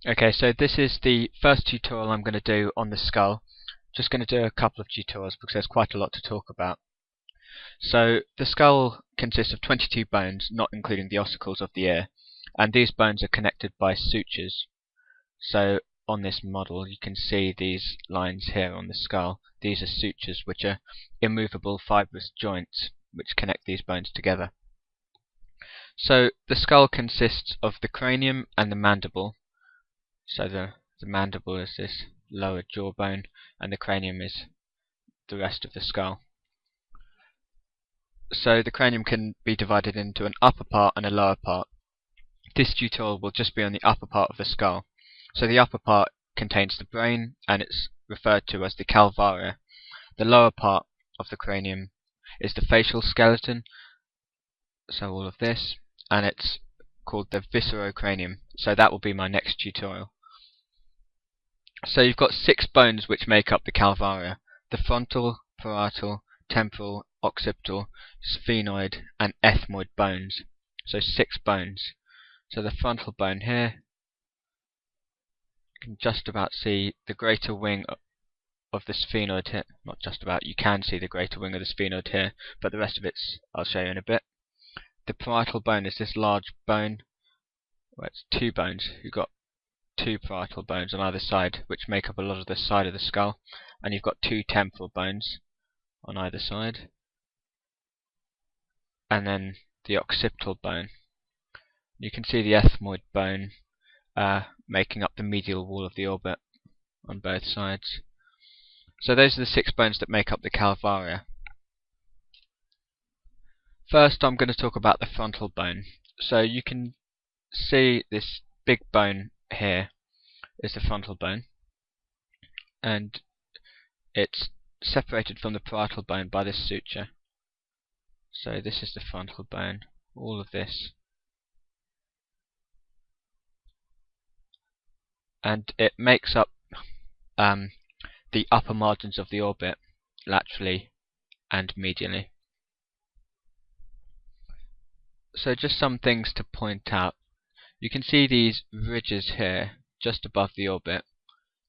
Okay, so this is the first tutorial I'm going to do on the skull. Just going to do a couple of tutorials because there's quite a lot to talk about. So the skull consists of 22 bones, not including the ossicles of the ear, and these bones are connected by sutures. So on this model you can see these lines here on the skull. These are sutures, which are immovable fibrous joints which connect these bones together. So the skull consists of the cranium and the mandible. So the mandible is this lower jawbone, and the cranium is the rest of the skull. So the cranium can be divided into an upper part and a lower part. This tutorial will just be on the upper part of the skull. So the upper part contains the brain, and it's referred to as the calvaria. The lower part of the cranium is the facial skeleton, so all of this, and it's called the viscerocranium. So that will be my next tutorial. So you've got 6 bones which make up the calvaria: the frontal, parietal, temporal, occipital, sphenoid and ethmoid bones. So 6 bones. So the frontal bone here, you can just about see the greater wing of the sphenoid here. Not just about, you can see the greater wing of the sphenoid here, but the rest of it's I'll show you in a bit. The parietal bone is this large bone, well, it's 2 bones. You've got 2 parietal bones on either side, which make up a lot of the side of the skull, and you've got 2 temporal bones on either side, and then the occipital bone. You can see the ethmoid bone making up the medial wall of the orbit on both sides. So those are the 6 bones that make up the calvaria. First I'm going to talk about the frontal bone. So you can see this big bone here is the frontal bone, and it's separated from the parietal bone by this suture. So this is the frontal bone, all of this, and it makes up the upper margins of the orbit laterally and medially. So just some things to point out. You can see these ridges here just above the orbit.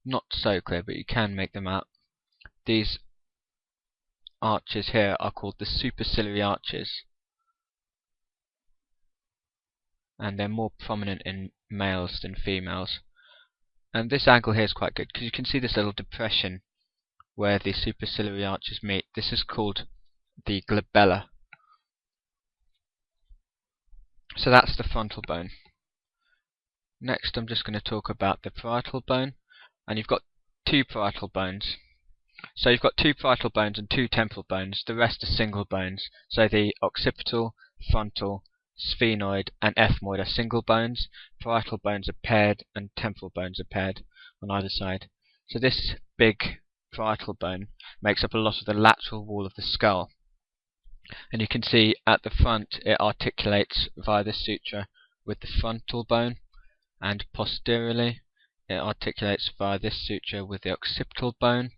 Not so clear, but you can make them out. These arches here are called the superciliary arches, and they're more prominent in males than females. And this angle here is quite good because you can see this little depression where the superciliary arches meet. This is called the glabella. So that's the frontal bone. Next I'm just going to talk about the parietal bone, and you've got 2 parietal bones. So you've got 2 parietal bones and 2 temporal bones. The rest are single bones. So the occipital, frontal, sphenoid and ethmoid are single bones. Parietal bones are paired, and temporal bones are paired on either side. So this big parietal bone makes up a lot of the lateral wall of the skull. And you can see at the front it articulates via this suture with the frontal bone, and posteriorly it articulates via this suture with the occipital bone.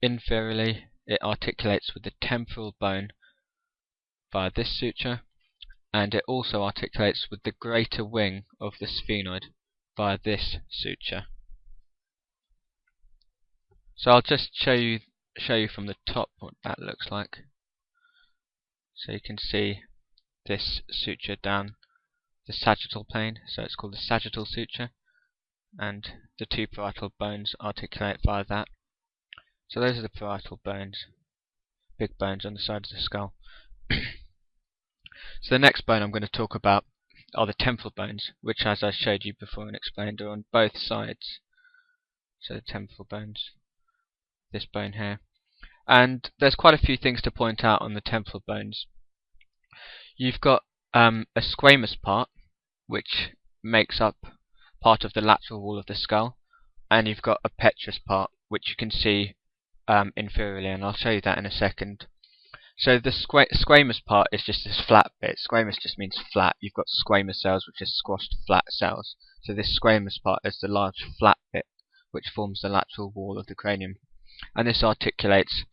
Inferiorly it articulates with the temporal bone via this suture, and it also articulates with the greater wing of the sphenoid via this suture. So I'll just show you from the top what that looks like. So you can see this suture down the sagittal plane, so it's called the sagittal suture, and the 2 parietal bones articulate via that. So those are the parietal bones, big bones on the side of the skull. So the next bone I'm going to talk about are the temporal bones, which, as I showed you before and explained, are on both sides. So the temporal bones, this bone here. And there's quite a few things to point out on the temporal bones. You've got a squamous part, which makes up part of the lateral wall of the skull, and you've got a petrous part, which you can see inferiorly, and I'll show you that in a second. So the squamous part is just this flat bit. Squamous just means flat. You've got squamous cells, which are squashed flat cells. So this squamous part is the large flat bit, which forms the lateral wall of the cranium. And this articulates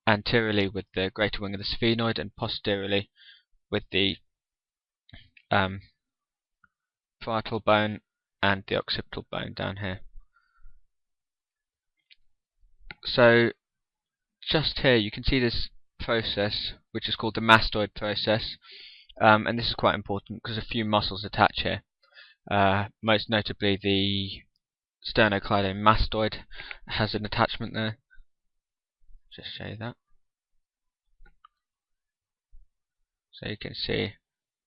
anteriorly with the greater wing of the sphenoid, and posteriorly with the parietal bone and the occipital bone down here. So just here you can see this process which is called the mastoid process, and this is quite important because a few muscles attach here, most notably the sternocleidomastoid has an attachment there. Just show you that. So you can see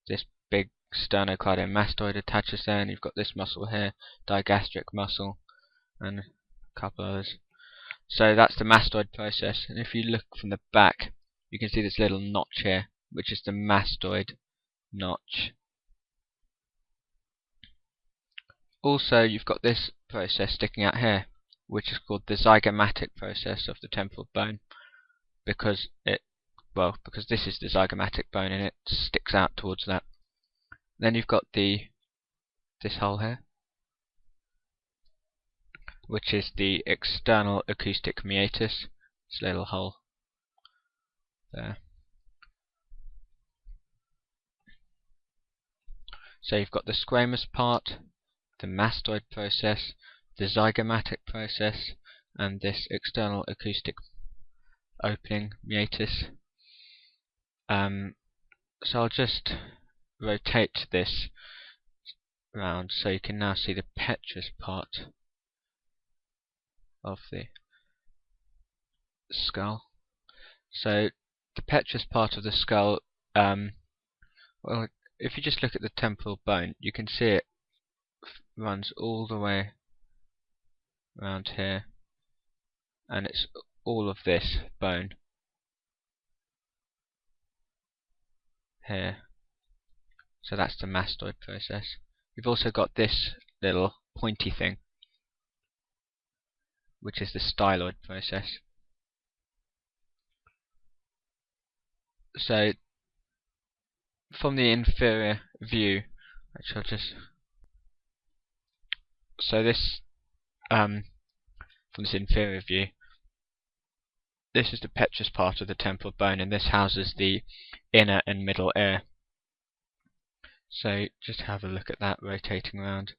this big sternocleidomastoid attaches there, and you've got this muscle here, digastric muscle, and a couple others. So that's the mastoid process, and if you look from the back you can see this little notch here, which is the mastoid notch. Also you've got this process sticking out here, which is called the zygomatic process of the temporal bone, because this is the zygomatic bone and it sticks out towards that. Then you've got this hole here, which is the external acoustic meatus, this little hole there. So you've got the squamous part, the mastoid process, the zygomatic process, and this external acoustic opening meatus. So I'll just rotate this round so you can now see the petrous part of the skull. So the petrous part of the skull, well, if you just look at the temporal bone, you can see it runs all the way around here, and it's all of this bone here. So that's the mastoid process. You've also got this little pointy thing, which is the styloid process. So from the inferior view, from this inferior view, this is the petrous part of the temporal bone, and this houses the inner and middle ear. So just have a look at that rotating around.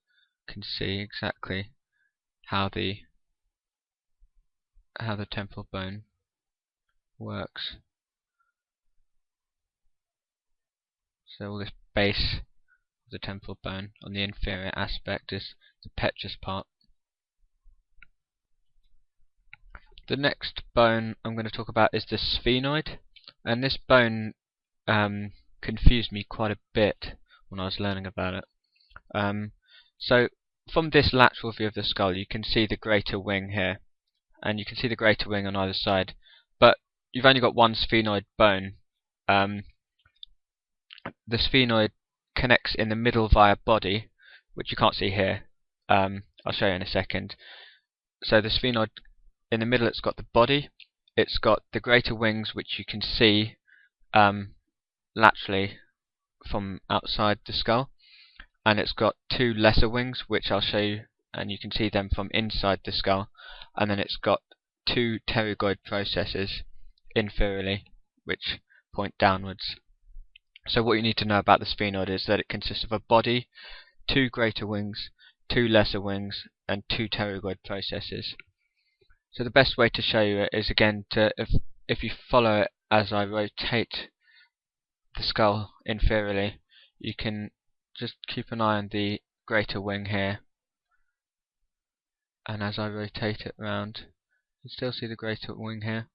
You can see exactly how the temporal bone works. So all this base of the temporal bone on the inferior aspect is the petrous part. The next bone I'm going to talk about is the sphenoid, and this bone confused me quite a bit when I was learning about it. So from this lateral view of the skull you can see the greater wing here, and you can see the greater wing on either side, but you've only got one sphenoid bone. The sphenoid connects in the middle via body, which you can't see here. I'll show you in a second. So the sphenoid, in the middle, it's got the body, it's got the greater wings, which you can see laterally from outside the skull, and it's got two lesser wings, which I'll show you, and you can see them from inside the skull, and then it's got two pterygoid processes inferiorly, which point downwards. So what you need to know about the sphenoid is that it consists of a body, two greater wings, two lesser wings, and two pterygoid processes. So the best way to show you it is, again, if you follow it as I rotate the skull inferiorly, you can just keep an eye on the greater wing here, and as I rotate it round, you still see the greater wing here.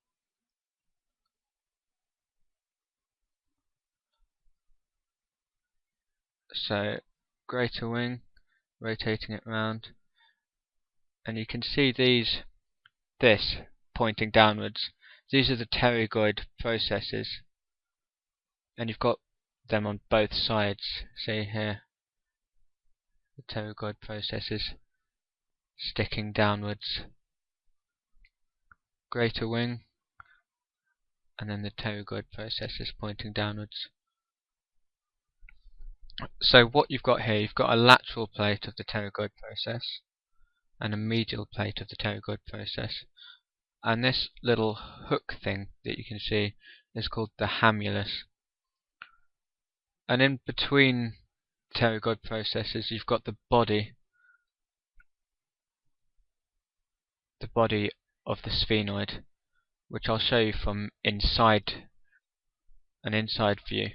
So greater wing, rotating it round, and you can see this pointing downwards. These are the pterygoid processes, and you've got them on both sides. See here, the pterygoid processes sticking downwards. Greater wing, and then the pterygoid processes pointing downwards. So what you've got here, you've got a lateral plate of the pterygoid process and a medial plate of the pterygoid process, and this little hook thing that you can see is called the hamulus. And in between pterygoid processes you've got the body, the body of the sphenoid, which I'll show you from an inside view.